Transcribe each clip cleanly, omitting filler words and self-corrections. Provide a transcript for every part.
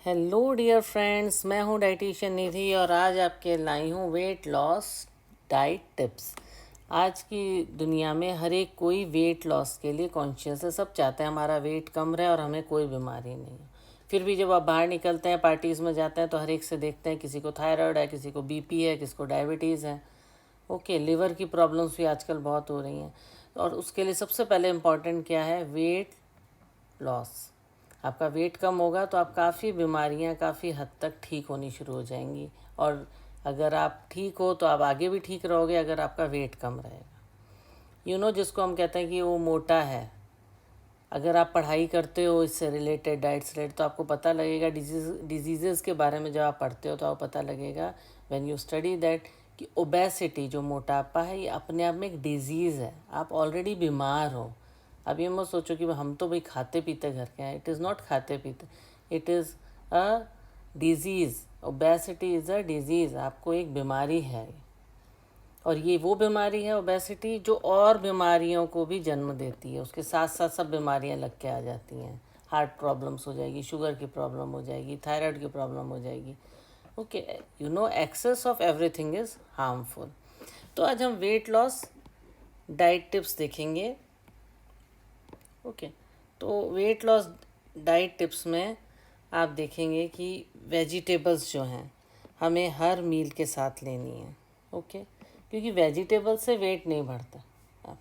Hello dear friends, मैं हूँ dietitian निधि और आज आपके लाई हूँ वेट लॉस डाइट टिप्स। आज की दुनिया में हर एक कोई वेट लॉस के लिए कॉन्शियस है। सब चाहते हैं हमारा वेट कम रहे और हमें कोई बीमारी नहीं हो। फिर भी जब आप बाहर निकलते हैं, पार्टीज़ में जाते हैं, तो हर एक से देखते हैं किसी को थायराइड है, किसी को बीपी है, किसी को डायबिटीज़ है। ओके, लिवर की प्रॉब्लम्स भी आजकल बहुत हो रही हैं। और उसके लिए सबसे पहले इम्पॉर्टेंट क्या है? Weight loss. आपका वेट कम होगा तो आप काफ़ी बीमारियां काफ़ी हद तक ठीक होनी शुरू हो जाएंगी। और अगर आप ठीक हो तो आप आगे भी ठीक रहोगे अगर आपका वेट कम रहेगा। जिसको हम कहते हैं कि वो मोटा है। अगर आप पढ़ाई करते हो इससे रिलेटेड, डाइट से रिलेटेड, तो आपको पता लगेगा डिजीज़ के बारे में। जब आप पढ़ते हो तो आपको पता लगेगा व्हेन यू स्टडी दैट कि ओबेसिटी, जो मोटापा है, ये अपने आप में एक डिजीज़ है। आप ऑलरेडी बीमार हो। अब ये मत सोचो कि हम तो भाई खाते पीते घर के हैं। इट इज़ नॉट खाते पीते, it is a disease. Obesity is a disease, आपको एक बीमारी है। और ये वो बीमारी है ओबेसिटी जो और बीमारियों को भी जन्म देती है। उसके साथ साथ सब बीमारियां लग के आ जाती हैं। हार्ट प्रॉब्लम्स हो जाएगी, शुगर की प्रॉब्लम हो जाएगी, थायराइड की प्रॉब्लम हो जाएगी। Okay, excess of everything is harmful. तो आज हम वेट लॉस डाइट टिप्स देखेंगे। ओके, तो वेट लॉस डाइट टिप्स में आप देखेंगे कि वेजिटेबल्स जो हैं हमें हर मील के साथ लेनी है। ओके, क्योंकि वेजिटेबल से वेट नहीं बढ़ता।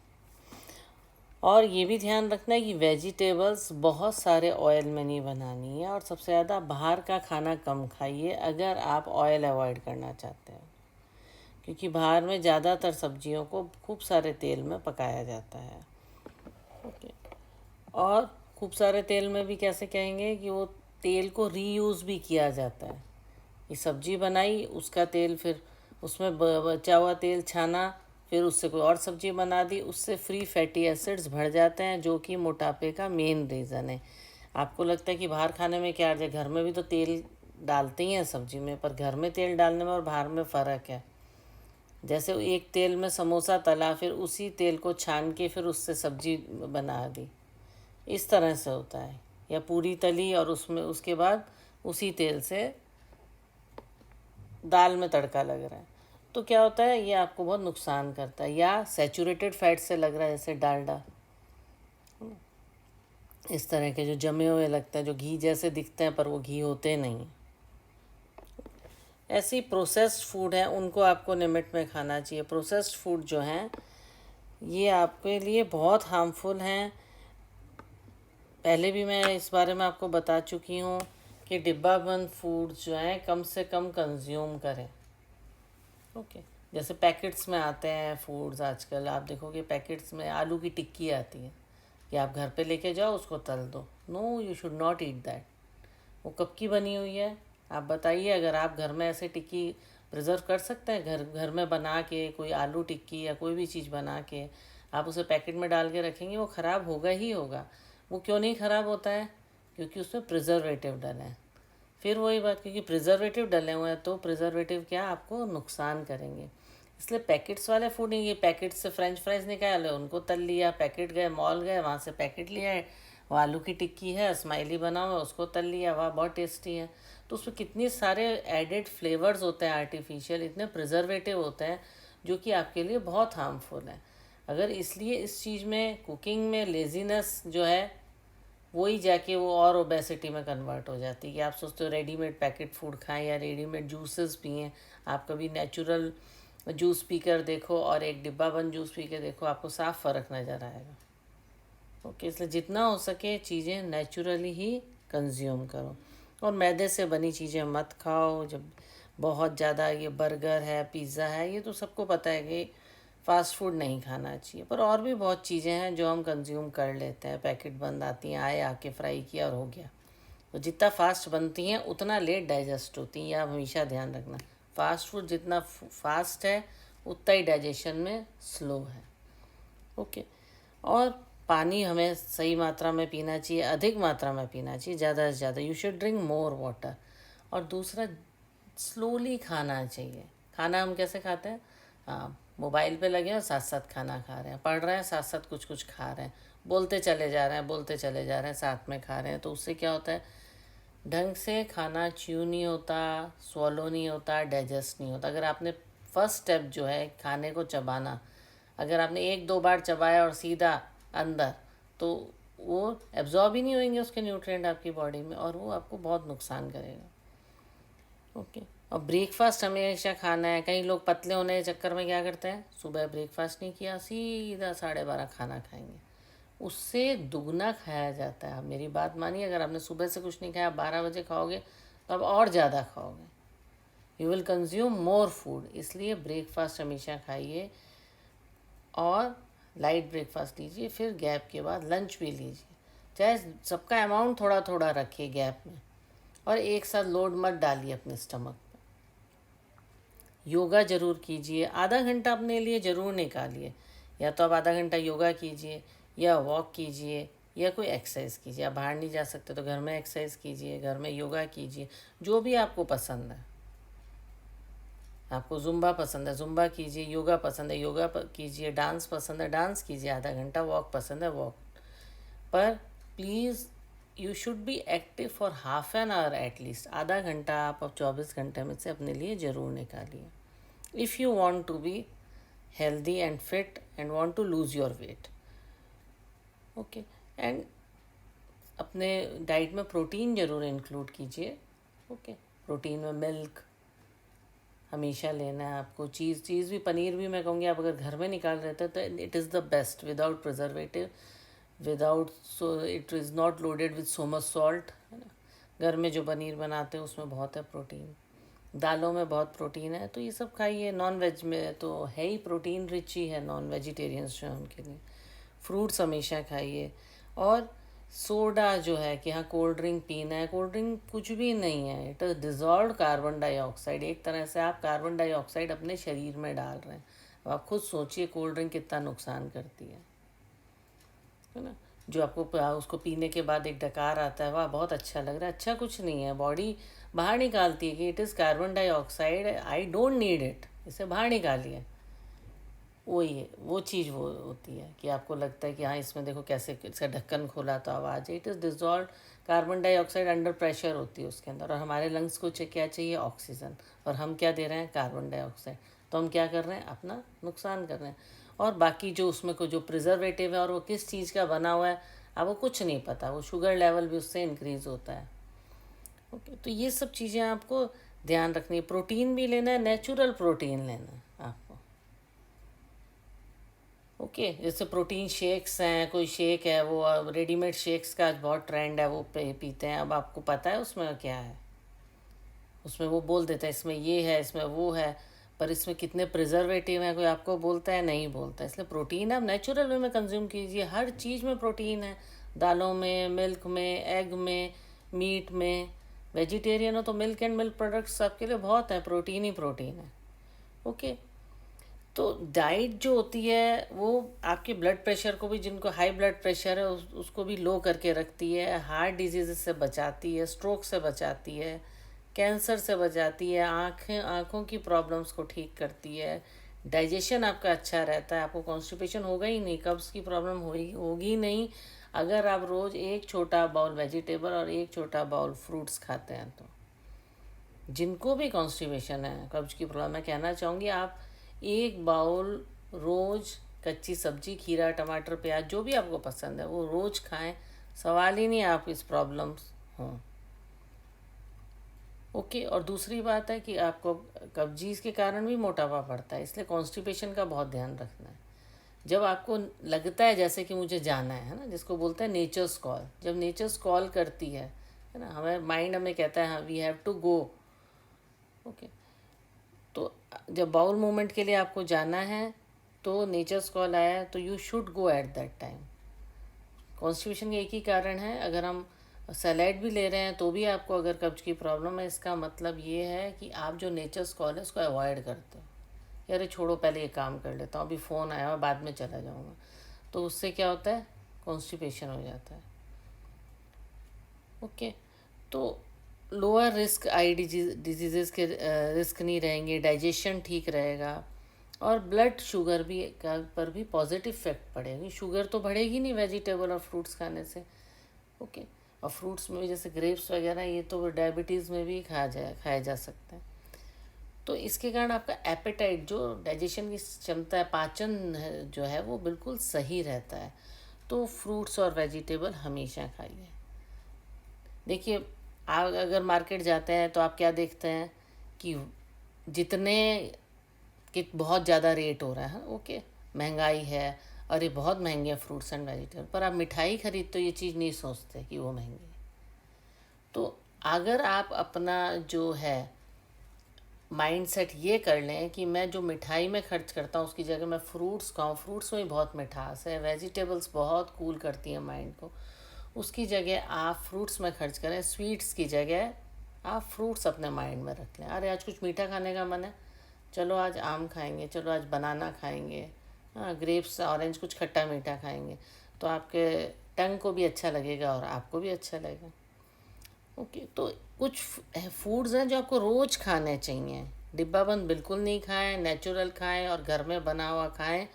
और ये भी ध्यान रखना है कि वेजिटेबल्स बहुत सारे ऑयल में नहीं बनानी है। और सबसे ज़्यादा बाहर का खाना कम खाइए अगर आप ऑयल अवॉइड करना चाहते हैं, क्योंकि बाहर में ज़्यादातर सब्जियों को खूब सारे तेल में पकाया जाता है। ओके, और खूब सारे तेल में भी कैसे कहेंगे कि वो तेल को रीयूज़ भी किया जाता है। ये सब्जी बनाई, उसका तेल फिर उसमें बचा हुआ तेल छाना, फिर उससे कोई और सब्जी बना दी, उससे फ्री फैटी एसिड्स बढ़ जाते हैं, जो कि मोटापे का मेन रीज़न है। आपको लगता है कि बाहर खाने में क्या अर्ज है? घर में भी तो तेल डालते ही हैं सब्जी में, पर घर में तेल डालने में और बाहर में फ़र्क है। जैसे एक तेल में समोसा तला, फिर उसी तेल को छान के फिर उससे सब्जी बना दी, इस तरह से होता है। या पूरी तली और उसमें उसके बाद उसी तेल से दाल में तड़का लग रहा है, तो क्या होता है? ये आपको बहुत नुकसान करता है। या सैचुरेटेड फैट से लग रहा है, जैसे डालडा, इस तरह के जो जमे हुए लगते हैं, जो घी जैसे दिखते हैं पर वो घी होते नहीं। ऐसी प्रोसेस्ड फूड है, उनको आपको लिमिट में खाना चाहिए। प्रोसेस्ड फूड जो हैं ये आपके लिए बहुत हार्मफुल हैं। पहले भी मैं इस बारे में आपको बता चुकी हूँ कि डिब्बा बंद फूड जो हैं कम से कम कंज्यूम करें। ओके, जैसे पैकेट्स में आते हैं फूड्स, आजकल आप देखोगे पैकेट्स में आलू की टिक्की आती है कि आप घर पे लेके जाओ, उसको तल दो। No, you should not eat that. वो कब की बनी हुई है? आप बताइए। अगर आप घर में ऐसे टिक्की प्रिजर्व कर सकते हैं, घर घर में बना के कोई आलू टिक्की या कोई भी चीज़ बना के आप उसे पैकेट में डाल के रखेंगे, वो ख़राब होगा ही होगा। वो क्यों नहीं ख़राब होता है? क्योंकि उसमें प्रिजर्वेटिव डले हैं। फिर वही बात, क्योंकि प्रिजर्वेटिव डले हुए हैं तो प्रिजर्वेटिव क्या आपको नुकसान करेंगे। इसलिए पैकेट्स वाले फूड नहीं, ये पैकेट से फ्रेंच फ्राइज निकाले, उनको तल लिया, पैकेट गए मॉल गए, वहाँ से पैकेट लिया है, वो आलू की टिक्की है, स्माइली बना हुआ, उसको तल लिया, वाह बहुत टेस्टी है। तो उसमें कितने सारे एडेड फ्लेवर्स होते हैं, आर्टिफिशियल, इतने प्रिजर्वेटिव होते हैं जो कि आपके लिए बहुत हार्मफुल है। अगर इसलिए इस चीज़ में, कुकिंग में लेजीनेस जो है, वही जाके वो और ओबेसिटी में कन्वर्ट हो जाती है कि आप सोचते हो रेडीमेड पैकेट फूड खाएं या रेडीमेड जूसेस पिएं। आप कभी नेचुरल जूस पी कर देखो और एक डिब्बा बंद जूस पी के देखो, आपको साफ फ़र्क नज़र आएगा। ओके, इसलिए जितना हो सके चीज़ें नेचुरली ही कंज्यूम करो। और मैदे से बनी चीज़ें मत खाओ। जब बहुत ज़्यादा ये बर्गर है, पिज़्ज़ा है, ये तो सबको पता है कि फ़ास्ट फूड नहीं खाना चाहिए। पर और भी बहुत चीज़ें हैं जो हम कंज्यूम कर लेते हैं, पैकेट बंद आती हैं, आए आके फ्राई किया और हो गया। तो जितना फास्ट बनती हैं उतना लेट डाइजेस्ट होती हैं, ये आप हमेशा ध्यान रखना। फास्ट फूड जितना फास्ट है उतना ही डाइजेशन में स्लो है। ओके, और पानी हमें सही मात्रा में पीना चाहिए, अधिक मात्रा में पीना चाहिए, ज़्यादा से ज़्यादा। You should drink more water. और दूसरा, स्लोली खाना चाहिए। खाना हम कैसे खाते हैं? हाँ, मोबाइल पे लगे हैं और साथ साथ खाना खा रहे हैं, पढ़ रहे हैं साथ साथ कुछ कुछ खा रहे हैं, बोलते चले जा रहे हैं, बोलते चले जा रहे हैं, साथ में खा रहे हैं। तो उससे क्या होता है? ढंग से खाना च्यू नहीं होता, स्वॉलो नहीं होता, डाइजेस्ट नहीं होता। अगर आपने फर्स्ट स्टेप जो है खाने को चबाना, अगर आपने एक दो बार चबाया और सीधा अंदर, तो वो एब्जॉर्ब ही नहीं होंगे उसके न्यूट्रिएंट आपकी बॉडी में, और वो आपको बहुत नुकसान करेगा। ओके। और ब्रेकफास्ट हमेशा खाना है। कई लोग पतले होने के चक्कर में क्या करते हैं, सुबह ब्रेकफास्ट नहीं किया, सीधा 12:30 खाना खाएंगे, उससे दुगना खाया जाता है। आप मेरी बात मानिए, अगर आपने सुबह से कुछ नहीं खाया, 12 बजे खाओगे तो आप और ज़्यादा खाओगे, you will consume more food. इसलिए ब्रेकफास्ट हमेशा खाइए और लाइट ब्रेकफास्ट लीजिए, फिर गैप के बाद लंच भी लीजिए। चाहे सबका अमाउंट थोड़ा थोड़ा रखिए गैप में, और एक साथ लोड मत डालिए अपने स्टमक पे। योगा ज़रूर कीजिए, आधा घंटा अपने लिए ज़रूर निकालिए। या तो आप आधा घंटा योगा कीजिए, या वॉक कीजिए, या कोई एक्सरसाइज कीजिए। आप बाहर नहीं जा सकते तो घर में एक्सरसाइज कीजिए, घर में योगा कीजिए, जो भी आपको पसंद है। आपको जुम्बा पसंद है जुम्बा कीजिए, योगा पसंद है योगा कीजिए, डांस पसंद है डांस कीजिए, आधा घंटा वॉक पसंद है वॉक। पर please you should be active for half an hour at least. आधा घंटा आप अब 24 घंटे में से अपने लिए ज़रूर निकालिए, if you want to be healthy and fit and want to lose your weight. Okay. And अपने डाइट में प्रोटीन ज़रूर इंक्लूड कीजिए। ओके। प्रोटीन में मिल्क हमेशा लेना है आपको। चीज़ भी, पनीर भी मैं कहूँगी, आप अगर घर में निकाल रहे थे तो it is the best, without preservative, without, so it is not loaded with so much salt, है ना। घर में जो पनीर बनाते हैं उसमें बहुत है प्रोटीन, दालों में बहुत प्रोटीन है, तो ये सब खाइए। नॉन वेज में तो है ही प्रोटीन रिच ही है, नॉन वेजिटेरियंस जो हैं उनके लिए। फ्रूट्स हमेशा खाइए। और सोडा जो है कि हाँ कोल्ड ड्रिंक पीना है, कोल्ड ड्रिंक कुछ भी नहीं है, it is dissolve carbon dioxide. एक तरह से आप कार्बन डाइऑक्साइड अपने शरीर में डाल रहे हैं। अब आप खुद सोचिए कोल्ड ड्रिंक कितना नुकसान करती है ना। जो आपको उसको पीने के बाद एक डकार आता है, वाह बहुत अच्छा लग रहा है, अच्छा कुछ नहीं है। बॉडी बाहर निकालती है कि it is carbon dioxide, I don't need it, इसे बाहर निकालिए। वही है, वो चीज़ वो होती है कि आपको लगता है कि हाँ इसमें देखो कैसे इसका ढक्कन खोला तो आवाज़ है। It is dissolve carbon dioxide, under pressure होती है उसके अंदर। और हमारे लंग्स को क्या चाहिए, ऑक्सीजन, और हम क्या दे रहे हैं, कार्बन डाइऑक्साइड। तो हम क्या कर रहे हैं, अपना नुकसान कर रहे हैं। और बाकी जो उसमें को जो प्रिजर्वेटिव है और वो किस चीज़ का बना हुआ है, आपको कुछ नहीं पता, वो शुगर लेवल भी उससे इंक्रीज़ होता है। ओके। तो ये सब चीज़ें आपको ध्यान रखनी है। प्रोटीन भी लेना है, नेचुरल प्रोटीन लेना है आपको। ओके। जैसे प्रोटीन शेक्स हैं, कोई शेक है वो रेडीमेड शेक्स का आज बहुत ट्रेंड है, वो पीते हैं। अब आपको पता है उसमें क्या है, उसमें वो बोल देता है इसमें ये है इसमें वो है, पर इसमें कितने प्रिजर्वेटिव हैं कोई आपको बोलता है, नहीं बोलता। इसलिए प्रोटीन आप नेचुरल वे में कंज्यूम कीजिए। हर चीज़ में प्रोटीन है, दालों में, मिल्क में, एग में, मीट में। वेजिटेरियन हो तो मिल्क एंड मिल्क प्रोडक्ट्स आपके लिए बहुत है, प्रोटीन ही प्रोटीन है। ओके। तो डाइट जो होती है वो आपके ब्लड प्रेशर को भी, जिनको हाई ब्लड प्रेशर है उसको भी लो करके रखती है, हार्ट डिजीज़ से बचाती है, स्ट्रोक से बचाती है, कैंसर से बचाती है, आँखों की प्रॉब्लम्स को ठीक करती है। डाइजेशन आपका अच्छा रहता है, आपको कॉन्स्टिपेशन होगा ही नहीं, कब्ज़ की प्रॉब्लम होगी नहीं, अगर आप रोज़ एक छोटा बाउल वेजिटेबल और एक छोटा बाउल फ्रूट्स खाते हैं तो। जिनको भी कॉन्स्टिपेशन है, कब्ज़ की प्रॉब्लम, मैं कहना चाहूँगी आप एक बाउल रोज़ कच्ची सब्जी, खीरा, टमाटर, प्याज, जो भी आपको पसंद है वो रोज़ खाएं, सवाल ही नहीं आप इस प्रॉब्लम्स हों। ओके। और दूसरी बात है कि आपको कब्जीज़ के कारण भी मोटापा बढ़ता है, इसलिए कॉन्स्टिपेशन का बहुत ध्यान रखना है। जब आपको लगता है जैसे कि मुझे जाना है ना, जिसको बोलते हैं नेचर्स कॉल, जब नेचर्स कॉल करती है ना, हमें माइंड हमें कहता है हाँ we have to go. Okay. तो जब बाउल मूवमेंट के लिए आपको जाना है तो नेचर्स कॉल आया है, तो you should go at that time. Constipation का एक ही कारण है, अगर हम सैलेड भी ले रहे हैं तो भी आपको अगर कब्ज की प्रॉब्लम है, इसका मतलब ये है कि आप जो नेचर्स कॉल है उसको अवॉइड करते हो। अरे छोड़ो पहले ये काम कर लेता हूँ, अभी फ़ोन आया हुआ बाद में चला जाऊँगा, तो उससे क्या होता है, कॉन्स्टिपेशन हो जाता है। ओके। तो लोअर रिस्क आई डिजीज़ के रिस्क नहीं रहेंगे, डाइजेशन ठीक रहेगा, और ब्लड शुगर भी पर भी पॉजिटिव इफेक्ट पड़ेगी। शुगर तो बढ़ेगी नहीं वेजिटेबल और फ्रूट्स खाने से। ओके। और फ्रूट्स में भी जैसे ग्रेप्स वगैरह, ये तो डायबिटीज़ में भी खाया जा सकता है। तो इसके कारण आपका एपेटाइट, जो डाइजेशन की क्षमता है, पाचन जो है वो बिल्कुल सही रहता है। तो फ्रूट्स और वेजिटेबल हमेशा खाइए। देखिए, आप अगर मार्केट जाते हैं तो आप क्या देखते हैं कि जितने कि बहुत ज़्यादा रेट हो रहा है, ओके, महंगाई है, अरे बहुत महंगे हैं फ्रूट्स एंड वेजिटेबल, पर आप मिठाई खरीद तो ये चीज़ नहीं सोचते कि वो महंगी है। तो अगर आप अपना जो है माइंड सेट ये कर लें कि मैं जो मिठाई में खर्च करता हूँ उसकी जगह मैं फ्रूट्स खाऊँ, फ्रूट्स में भी बहुत मिठास है, वेजिटेबल्स बहुत कूल करती हैं माइंड को, उसकी जगह आप फ्रूट्स में खर्च करें। स्वीट्स की जगह आप फ्रूट्स अपने माइंड में रख लें। अरे आज कुछ मीठा खाने का मन है, चलो आज आम खाएंगे, चलो आज बनाना खाएंगे, हाँ ग्रेप्स ऑरेंज कुछ खट्टा मीठा खाएंगे, तो आपके टंग को भी अच्छा लगेगा और आपको भी अच्छा लगेगा। ओके, तो कुछ फूड्स हैं जो आपको रोज़ खाने चाहिए। डिब्बा बंद बिल्कुल नहीं खाएं, नेचुरल खाएं और घर में बना हुआ खाएं,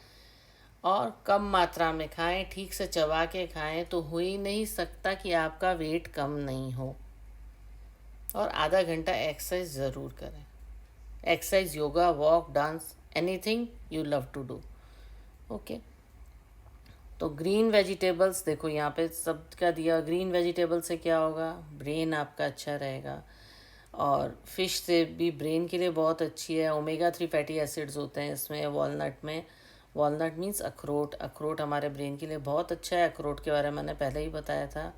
और कम मात्रा में खाएं, ठीक से चबा के खाएं, तो हो ही नहीं सकता कि आपका वेट कम नहीं हो। और आधा घंटा एक्सरसाइज ज़रूर करें। Exercise, yoga, walk, dance, anything you love to do. Okay, तो ग्रीन वेजिटेबल्स देखो यहाँ पे सब क्या दिया। ग्रीन वेजिटेबल से क्या होगा, ब्रेन आपका अच्छा रहेगा, और फिश से भी ब्रेन के लिए बहुत अच्छी है। ओमेगा 3 फैटी एसिड्स होते हैं इसमें, वॉलनट में। वॉलनट मीन्स अखरोट, अखरोट हमारे ब्रेन के लिए बहुत अच्छा है। अखरोट के बारे में मैंने पहले ही बताया था।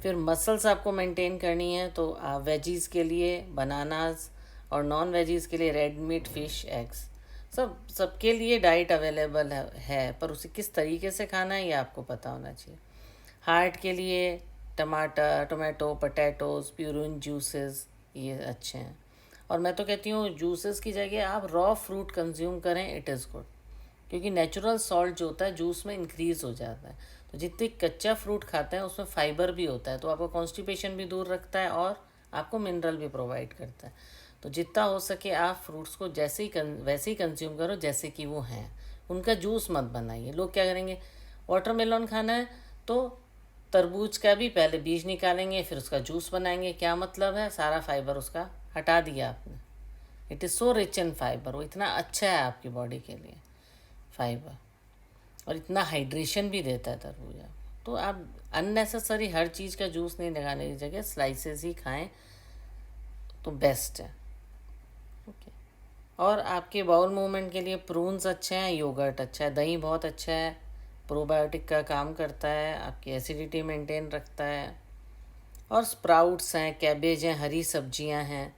फिर मसल्स आपको मेंटेन करनी है तो वेजीज़ के लिए बनानास, और नॉन वेजीज़ के लिए रेड मीट, फिश, एग्स। सबके लिए डाइट अवेलेबल है, पर उसे किस तरीके से खाना है ये आपको पता होना चाहिए। हार्ट के लिए टमाटो, पोटैटोज, प्यूरिन जूसेस ये अच्छे हैं। और मैं तो कहती हूँ जूसेस की जगह आप रॉ फ्रूट कंज्यूम करें, इट इज़ गुड, क्योंकि नेचुरल सॉल्ट जो होता है जूस में इंक्रीज़ हो जाता है। तो जितने कच्चा फ्रूट खाते हैं उसमें फाइबर भी होता है, तो आपको कॉन्स्टिपेशन भी दूर रखता है और आपको मिनरल भी प्रोवाइड करता है। तो जितना हो सके आप फ्रूट्स को वैसे ही कंज्यूम करो जैसे कि वो हैं। उनका जूस मत बनाइए। लोग क्या करेंगे, वाटरमेलन खाना है तो तरबूज का भी पहले बीज निकालेंगे, फिर उसका जूस बनाएंगे। क्या मतलब है, सारा फाइबर उसका हटा दिया आपने। It is so rich in fibre, वो इतना अच्छा है आपकी बॉडी के लिए फाइबर, और इतना हाइड्रेशन भी देता है तरबूजा। तो आप अननेसेसरी हर चीज़ का जूस नहीं लगाने की जगह स्लाइसेस ही खाएं तो बेस्ट है। ओके, और आपके बाउल मूवमेंट के लिए प्रून्स अच्छे हैं, योगर्ट अच्छा है, दही बहुत अच्छा है, प्रोबायोटिक का काम करता है, आपकी एसिडिटी मेंटेन रखता है। और स्प्राउट्स हैं, कैबेज हैं, हरी सब्जियां हैं,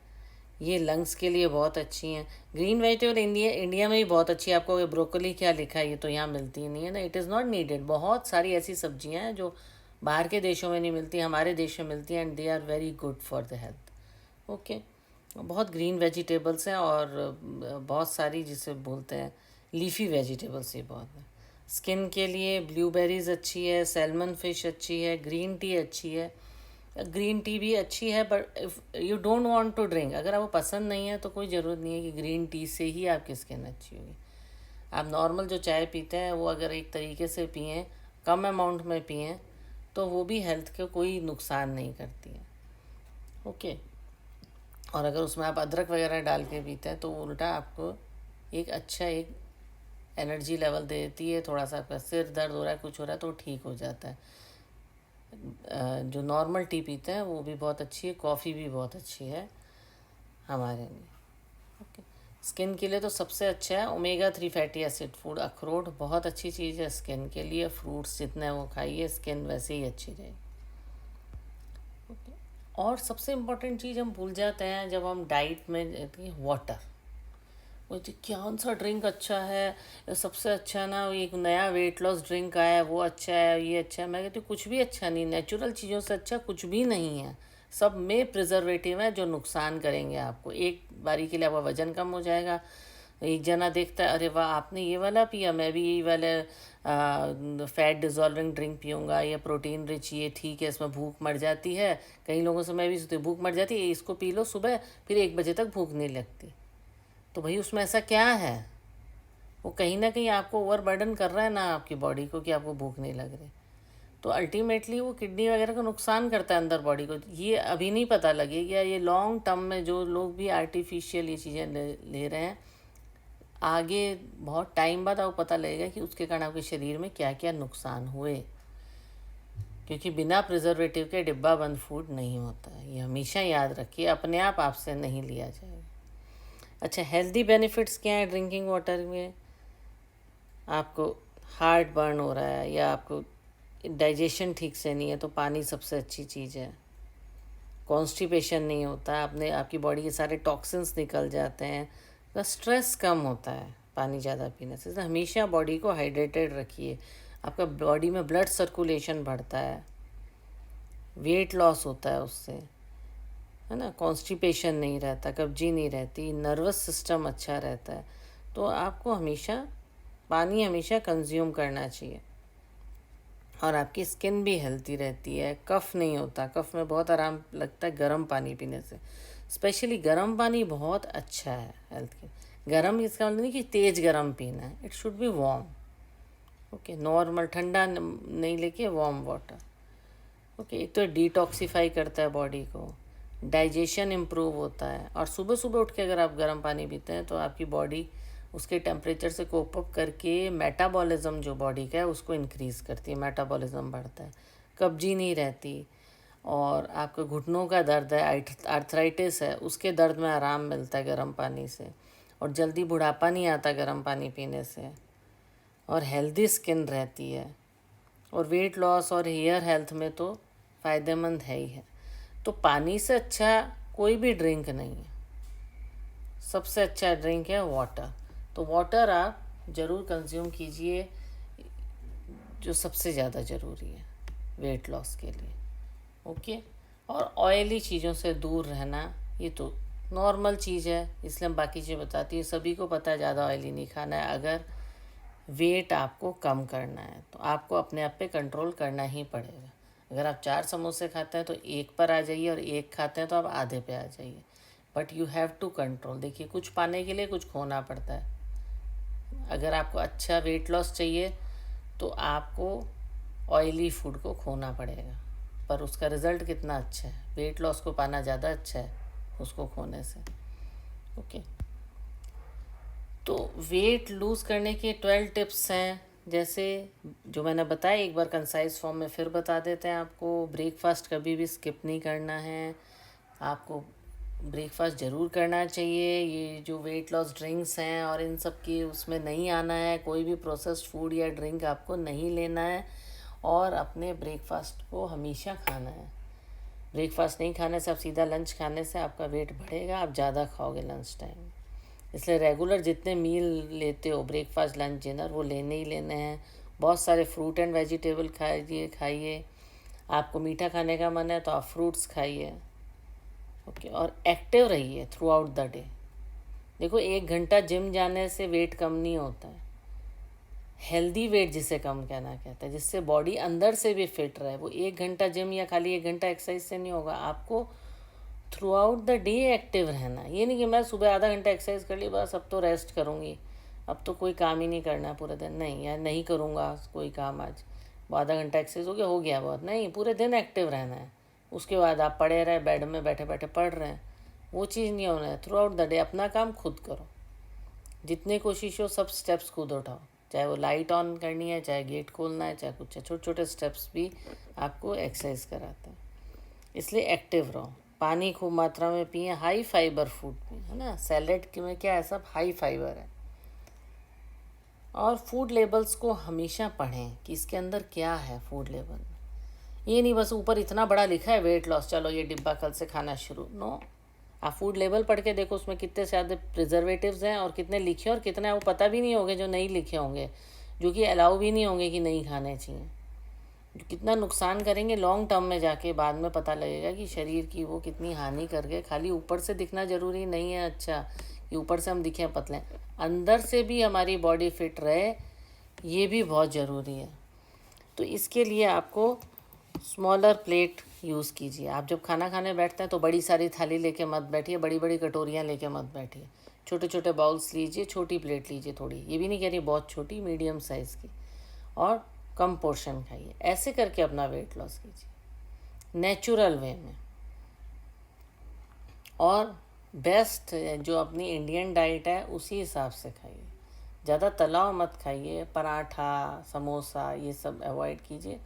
ये लंग्स के लिए बहुत अच्छी हैं। ग्रीन वेजिटेबल इंडिया में भी बहुत अच्छी है। आपको ये ब्रोकली क्या लिखा है, ये तो यहाँ मिलती ही नहीं है ना, इट इज़ नॉट नीडेड। बहुत सारी ऐसी सब्जियां हैं जो बाहर के देशों में नहीं मिलती, हमारे देश में मिलती हैं, and they are very good for the health. Okay, बहुत ग्रीन वेजिटेबल्स हैं, और बहुत सारी जिसे बोलते हैं लीफी वेजिटेबल्स ये बहुत है। स्किन के लिए ब्लूबेरीज अच्छी है, सैल्मन फिश अच्छी है, ग्रीन टी अच्छी है। ग्रीन टी भी अच्छी है, but if you don't want to drink, अगर आपको पसंद नहीं है तो कोई ज़रूरत नहीं है कि ग्रीन टी से ही आपकी स्किन अच्छी होगी। आप नॉर्मल जो चाय पीते हैं वो अगर एक तरीके से पिएं, कम अमाउंट में पिएं, तो वो भी हेल्थ को कोई नुकसान नहीं करती है। ओके, और अगर उसमें आप अदरक वगैरह डाल के पीते हैं तो उल्टा आपको एक अच्छा एक एनर्जी लेवल देती है। थोड़ा सा आपका सिर दर्द हो रहा है, कुछ हो रहा है, तो ठीक हो जाता है। जो नॉर्मल टी पीते हैं वो भी बहुत अच्छी है, कॉफ़ी भी बहुत अच्छी है हमारे लिए। ओके, स्किन के लिए तो सबसे अच्छा है ओमेगा 3 फैटी एसिड फूड। अखरोट बहुत अच्छी चीज़ है स्किन के लिए। फ्रूट्स जितने वो खाइए, स्किन वैसे ही अच्छी रहेगी। ओके, और सबसे इम्पोर्टेंट चीज़ हम भूल जाते हैं जब हम डाइट में, वाटर। वो कौन सा ड्रिंक अच्छा है, सबसे अच्छा ना एक नया वेट लॉस ड्रिंक आया है वो अच्छा है, ये अच्छा है। मैं कहती हूँ कुछ भी अच्छा नहीं, नेचुरल चीज़ों से अच्छा कुछ भी नहीं है। सब में प्रिजर्वेटिव है जो नुकसान करेंगे आपको। एक बारी के लिए आपका वज़न कम हो जाएगा। एक जना देखता है, अरे वाह आपने ये वाला पिया, मैं भी ये वाला फैट डिजॉल्विंग ड्रिंक पीऊँगा, या प्रोटीन रिच, ये ठीक है, इसमें भूख मर जाती है। कई लोगों से मैं भी सोचती हूँ भूख मर जाती है, इसको पी लो सुबह, फिर 1 बजे तक भूख नहीं लगती। तो भाई उसमें ऐसा क्या है, वो कहीं ना कहीं आपको ओवरबर्डन कर रहा है ना आपकी बॉडी को, कि आपको भूख नहीं लग रही। तो अल्टीमेटली वो किडनी वगैरह को नुकसान करता है अंदर बॉडी को। ये अभी नहीं पता लगेगा, ये लॉन्ग टर्म में जो लोग भी आर्टिफिशियल ये चीज़ें ले रहे हैं, आगे बहुत टाइम बाद आपको पता लगेगा कि उसके कारण आपके शरीर में क्या क्या नुकसान हुए, क्योंकि बिना प्रिजर्वेटिव के डिब्बा बंद फूड नहीं होता है। ये हमेशा याद रखिए, अपने आप आपसे नहीं लिया जाएगा। अच्छा, हेल्दी बेनिफिट्स क्या है ड्रिंकिंग वाटर में? आपको हार्ट बर्न हो रहा है या आपको डाइजेशन ठीक से नहीं है तो पानी सबसे अच्छी चीज़ है। कॉन्स्टिपेशन नहीं होता, आपकी बॉडी के सारे टॉक्सिन्स निकल जाते हैं, तो स्ट्रेस कम होता है पानी ज़्यादा पीने से। तो हमेशा बॉडी को हाइड्रेटेड रखिए, आपका बॉडी में ब्लड सर्कुलेशन बढ़ता है, वेट लॉस होता है उससे, है ना। कॉन्स्टिपेशन नहीं रहता, कब्जी नहीं रहती, नर्वस सिस्टम अच्छा रहता है। तो आपको हमेशा पानी हमेशा कंज्यूम करना चाहिए। और आपकी स्किन भी हेल्थी रहती है, कफ़ नहीं होता। कफ़ में बहुत आराम लगता है गर्म पानी पीने से। स्पेशली गर्म पानी बहुत अच्छा है हेल्थ के। गर्म इसका मतलब नहीं कि तेज़ गर्म पीना है, it should be warm. Okay, normal ठंडा नहीं लेके वार्म वाटर। ओके, एक तो डिटॉक्सीफाई करता है बॉडी को, डाइजेशन इम्प्रूव होता है। और सुबह सुबह उठ के अगर आप गर्म पानी पीते हैं तो आपकी बॉडी उसके टेम्परेचर से कोप अप करके मेटाबॉलिज्म जो बॉडी का है उसको इंक्रीज़ करती है, मेटाबॉलिज्म बढ़ता है, कब्जी नहीं रहती। और आपके घुटनों का दर्द है, आर्थराइटिस है, उसके दर्द में आराम मिलता है गर्म पानी से। और जल्दी बुढ़ापा नहीं आता गर्म पानी पीने से। और हेल्दी स्किन रहती है। और वेट लॉस और हेयर हेल्थ में तो फ़ायदेमंद है ही है। तो पानी से अच्छा कोई भी ड्रिंक नहीं है, सबसे अच्छा ड्रिंक है वाटर। तो वाटर आप ज़रूर कंज्यूम कीजिए, जो सबसे ज़्यादा ज़रूरी है वेट लॉस के लिए। ओके, और ऑयली चीज़ों से दूर रहना, ये तो नॉर्मल चीज़ है, इसलिए हम बाकी चीज़ें बताती है। सभी को पता है ज़्यादा ऑयली नहीं खाना है। अगर वेट आपको कम करना है तो आपको अपने आप पे कंट्रोल करना ही पड़ेगा। अगर आप 4 समोसे खाते हैं तो 1 पर आ जाइए, और 1 खाते हैं तो आप आधे पे आ जाइए। But you have to control. देखिए, कुछ पाने के लिए कुछ खोना पड़ता है। अगर आपको अच्छा वेट लॉस चाहिए तो आपको ऑयली फूड को खोना पड़ेगा, पर उसका रिज़ल्ट कितना अच्छा है, वेट लॉस को पाना ज़्यादा अच्छा है उसको खोने से। ओके, तो वेट लूज़ करने के 12 टिप्स हैं, जैसे जो मैंने बताया, एक बार कंसाइज फॉर्म में फिर बता देते हैं आपको। ब्रेकफास्ट कभी भी स्किप नहीं करना है, आपको ब्रेकफास्ट ज़रूर करना चाहिए। ये जो वेट लॉस ड्रिंक्स हैं और इन सब की उसमें नहीं आना है, कोई भी प्रोसेस्ड फूड या ड्रिंक आपको नहीं लेना है। और अपने ब्रेकफास्ट को हमेशा खाना है। ब्रेकफास्ट नहीं खाने से, आप सीधा लंच खाने से आपका वेट बढ़ेगा, आप ज़्यादा खाओगे लंच टाइम। इसलिए रेगुलर जितने मील लेते हो, ब्रेकफास्ट लंच डिनर, वो लेने ही लेने हैं। बहुत सारे फ्रूट एंड वेजिटेबल खाइए। आपको मीठा खाने का मन है तो आप फ्रूट्स खाइए। ओके, और एक्टिव रहिए थ्रू आउट द डे। देखो, 1 घंटा जिम जाने से वेट कम नहीं होता है। हेल्दी वेट जिसे कम कहना कहता है, जिससे बॉडी अंदर से भी फिट रहे, वो 1 घंटा जिम या खाली 1 घंटा एक्सरसाइज से नहीं होगा। आपको through out the day active रहना। ये नहीं कि मैं सुबह आधा घंटा एक्सरसाइज कर ली, बस अब तो रेस्ट करूँगी, अब तो कोई काम ही नहीं करना पूरे दिन। नहीं यार, नहीं करूँगा कोई काम आज, वो आधा घंटा एक्सरसाइज हो गया बहुत। नहीं, पूरे दिन एक्टिव रहना है। उसके बाद आप पड़े रहे बेड में, बैठे बैठे पढ़ रहे हैं, वो चीज़ नहीं होना है। थ्रू आउट द डे अपना काम खुद करो, जितनी कोशिश हो सब स्टेप्स खुद उठाओ। चाहे वो लाइट ऑन करनी है, चाहे गेट खोलना है, चाहे कुछ छोटे छोटे स्टेप्स भी आपको एक्सरसाइज कराते हैं। इसलिए एक्टिव रहो। पानी खूब मात्रा में पिए, हाई फाइबर फूड पिए, है ना। सैलेड में क्या है, सब हाई फाइबर है। और फूड लेबल्स को हमेशा पढ़ें कि इसके अंदर क्या है फूड लेबल में। ये नहीं बस ऊपर इतना बड़ा लिखा है वेट लॉस, चलो ये डिब्बा कल से खाना शुरू। नो, आप फूड लेबल पढ़ के देखो उसमें कितने ज़्यादा प्रिजर्वेटिव्स हैं और कितने लिखे और कितने वो पता भी नहीं होंगे जो नहीं लिखे होंगे, जो कि अलाउ भी नहीं होंगे कि नहीं खाने चाहिए, जो कितना नुकसान करेंगे लॉन्ग टर्म में जाके। बाद में पता लगेगा कि शरीर की वो कितनी हानि कर गए। खाली ऊपर से दिखना ज़रूरी नहीं है, अच्छा कि यूपर से हम दिखें पतले, अंदर से भी हमारी बॉडी फिट रहे, ये भी बहुत ज़रूरी है। तो इसके लिए आपको स्मॉलर प्लेट यूज़ कीजिए। आप जब खाना खाने बैठते हैं तो बड़ी सारी थाली लेके मत बैठिए, बड़ी बड़ी कटोरियाँ लेके मत बैठिए। छोटे छोटे बाउल्स लीजिए, छोटी प्लेट लीजिए थोड़ी, ये भी नहीं कह रही बहुत छोटी, मीडियम साइज़ की। और कम पोर्शन खाइए, ऐसे करके अपना वेट लॉस कीजिए नेचुरल वे में। और बेस्ट जो अपनी इंडियन डाइट है उसी हिसाब से खाइए, ज़्यादा तला हुआ मत खाइए, पराठा समोसा ये सब अवॉइड कीजिए।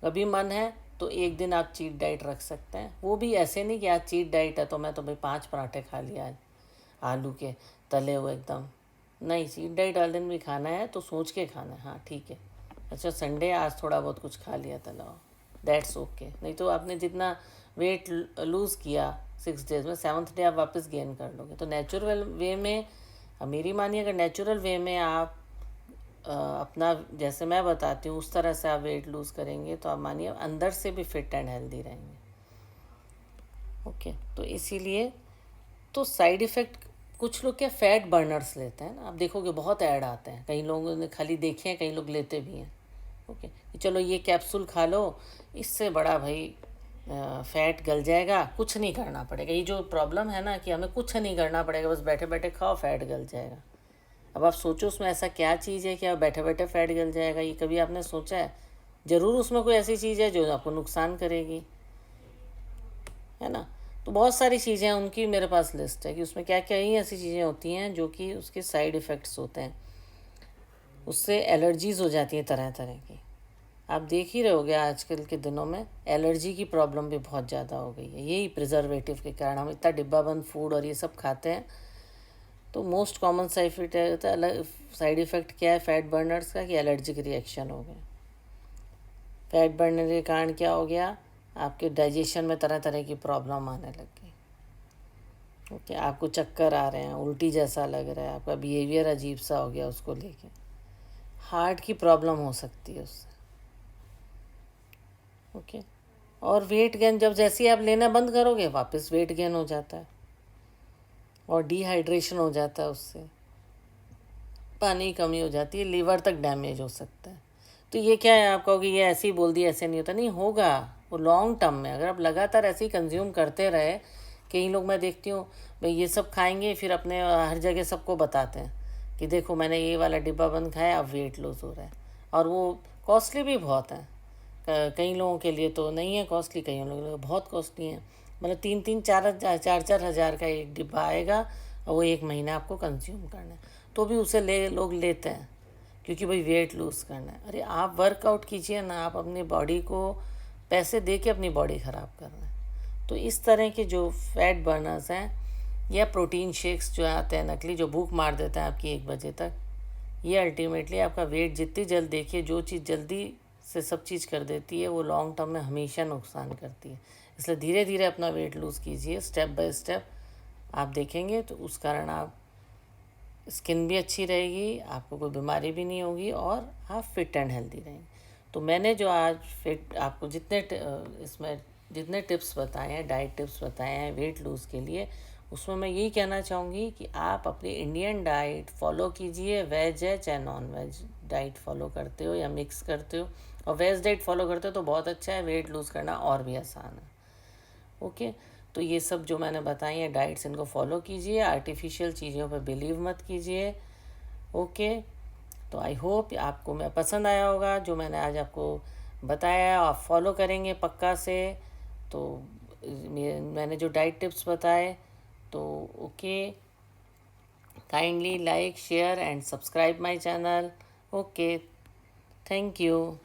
कभी मन है तो एक दिन आप चीट डाइट रख सकते हैं, वो भी ऐसे नहीं कि आज चीट डाइट है तो मैं तो भाई 5 पराठे खा लिया आज आलू के तले हुए एकदम। नहीं, चीट डाइट वाले दिन भी खाना है तो सोच के खाना है, हाँ ठीक है, अच्छा संडे आज थोड़ा बहुत कुछ खा लिया तला हुआ, दैट्स ओके। नहीं तो आपने जितना वेट लूज़ किया 6 डेज में, 7th डे आप वापस गेन कर लोगे। तो नेचुरल वे में, अब मेरी मानिए, अगर नेचुरल वे में आप अपना जैसे मैं बताती हूँ उस तरह से आप वेट लूज़ करेंगे तो आप मानिए अंदर से भी फिट एंड हेल्दी रहेंगे। ओके, तो इसीलिए तो साइड इफ़ेक्ट, कुछ लोग क्या फैट बर्नर्स लेते हैं ना, आप देखोगे बहुत ऐड आते हैं, कई लोगों ने खाली देखे हैं, कई लोग लेते भी हैं। ओके, चलो ये कैप्सूल खा लो, इससे बड़ा भाई फैट गल जाएगा, कुछ नहीं करना पड़ेगा। ये जो प्रॉब्लम है ना कि हमें कुछ नहीं करना पड़ेगा, बस बैठे बैठे खाओ फैट गल जाएगा। अब आप सोचो उसमें ऐसा क्या चीज़ है कि आप बैठे बैठे फैट गल जाएगा, ये कभी आपने सोचा है? ज़रूर उसमें कोई ऐसी चीज़ है जो आपको नुकसान करेगी, है ना। तो बहुत सारी चीज़ें हैं, उनकी मेरे पास लिस्ट है कि उसमें क्या क्या ही ऐसी चीज़ें होती हैं जो कि उसके साइड इफ़ेक्ट्स होते हैं, उससे एलर्जीज़ हो जाती हैं तरह तरह की। आप देख ही रहोगे आजकल के दिनों में एलर्जी की प्रॉब्लम भी बहुत ज़्यादा हो गई है, यही प्रिजर्वेटिव के कारण। हम इतना डिब्बा बंद फूड और ये सब खाते हैं, तो मोस्ट कॉमन साइड इफ़ेक्ट क्या है फैट बर्नर्स का कि एलर्जिक रिएक्शन हो गया। फैट बर्नर के कारण क्या हो गया, आपके डाइजेशन में तरह तरह की प्रॉब्लम आने लग गई। ओके, आपको चक्कर आ रहे हैं, उल्टी जैसा लग रहा है, आपका बिहेवियर अजीब सा हो गया उसको लेके, हार्ट की प्रॉब्लम हो सकती है उससे। ओके, और वेट गेन जब जैसे ही आप लेना बंद करोगे वापस वेट गेन हो जाता है, और डिहाइड्रेशन हो जाता है, उससे पानी की कमी हो जाती है, लीवर तक डैमेज हो सकता है। तो ये क्या है, आप कहोगे ये ऐसे ही बोल दिया, ऐसे नहीं होता, नहीं होगा वो लॉन्ग टर्म में। अगर आप लगातार ऐसे ही कंज्यूम करते रहे, कई लोग मैं देखती हूँ भाई ये सब खाएंगे फिर अपने हर जगह सबको बताते हैं कि देखो मैंने ये वाला डिब्बा बंद खाया अब वेट लूज़ हो रहा है, और वो कॉस्टली भी बहुत है। कई लोगों के लिए तो नहीं है कॉस्टली, कई लोगों के लिए बहुत कॉस्टली है। मतलब 3-4 हज़ार का एक डिब्बा आएगा और वो 1 महीना आपको कंज्यूम करना है, तो भी उसे लोग लेते हैं क्योंकि भाई वेट लूज़ करना है। अरे आप वर्कआउट कीजिए ना, आप अपनी बॉडी को पैसे दे के अपनी बॉडी ख़राब कर रहे हैं। तो इस तरह के जो फैट बर्नर्स हैं या प्रोटीन शेक्स जो आते हैं नकली, जो भूख मार देते हैं आपकी 1 बजे तक, ये अल्टीमेटली आपका वेट जितनी जल्द, देखिए जो चीज़ जल्दी से सब चीज़ कर देती है वो लॉन्ग टर्म में हमेशा नुकसान करती है। इसलिए धीरे धीरे अपना वेट लूज़ कीजिए, स्टेप बाय स्टेप, आप देखेंगे तो उस कारण आप स्किन भी अच्छी रहेगी, आपको कोई बीमारी भी नहीं होगी और आप फिट एंड हेल्दी रहेंगे। तो मैंने जो आज फिट आपको इसमें जितने टिप्स बताए हैं, डाइट टिप्स बताए हैं वेट लूज़ के लिए, उसमें मैं यही कहना चाहूँगी कि आप अपनी इंडियन डाइट फॉलो कीजिए, वेज है चाहे नॉन वेज डाइट फॉलो करते हो या मिक्स करते हो, और वेज डाइट फॉलो करते हो तो बहुत अच्छा है, वेट लूज़ करना और भी आसान है। ओके, तो ये सब जो मैंने बताई हैं डाइट्स, इनको फॉलो कीजिए, आर्टिफिशियल चीज़ों पर बिलीव मत कीजिए। ओके, तो आई होप आपको मैं पसंद आया होगा जो मैंने आज आपको बताया, आप फॉलो करेंगे पक्का से। तो मैंने जो डाइट टिप्स बताए, तो okay, kindly like share and subscribe my channel. Okay, thank you.